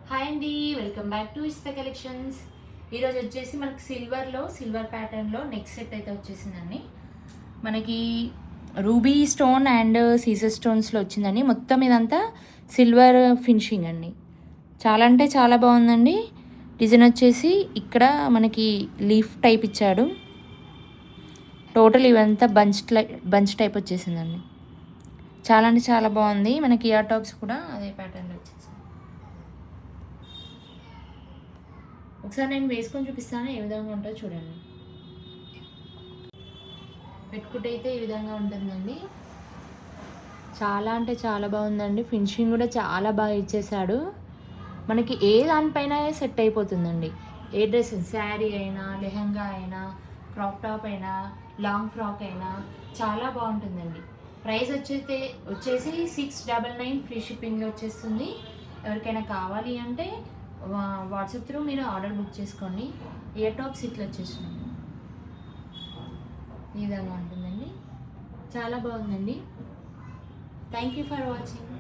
Hi అండి, welcome back to ఇస్తా collections. ఈరోజు వచ్చేసి మనకి సిల్వర్ ప్యాటర్న్లో నెక్ సెట్ అయితే వచ్చేసిందండి. మనకి రూబీ స్టోన్ అండ్ సీజర్ స్టోన్స్లో వచ్చిందండి. మొత్తం ఇదంతా సిల్వర్ ఫినిషింగ్ అండి. చాలా అంటే చాలా బాగుందండి. డిజైన్ వచ్చేసి ఇక్కడ మనకి లీఫ్ టైప్ ఇచ్చాడు. టోటల్ ఇవంతా బంచ్ టైప్ వచ్చేసిందండి. చాలా అంటే చాలా బాగుంది. మనకి ఇయర్ టాప్స్ కూడా అదే ప్యాటర్న్లో వచ్చేసింది. ఒకసారి నేను వేసుకొని చూపిస్తాను ఏ విధంగా ఉంటుందో చూడండి. పెట్టుకుంటే అయితే ఈ విధంగా ఉంటుందండి. చాలా అంటే చాలా బాగుందండి. ఫినిషింగ్ కూడా చాలా బాగా ఇచ్చేసాడు. మనకి ఏ దానిపైన సెట్ అయిపోతుందండి. ఏ డ్రెస్, శారీ అయినా, లెహంగా అయినా, క్రాప్ టాప్ అయినా, లాంగ్ ఫ్రాక్ అయినా చాలా బాగుంటుందండి. ప్రైస్ వచ్చేసి 699 ఫ్రీ షిప్పింగ్లో వచ్చేస్తుంది. ఎవరికైనా కావాలి అంటే వాట్సాప్ త్రూ మీరు ఆర్డర్ బుక్ చేసుకోండి. ఇయర్ టాప్స్ ఇట్లా వచ్చేసినాయి. ఈ విధంగా ఉంటుందండి. చాలా బాగుందండి. Thank you for watching.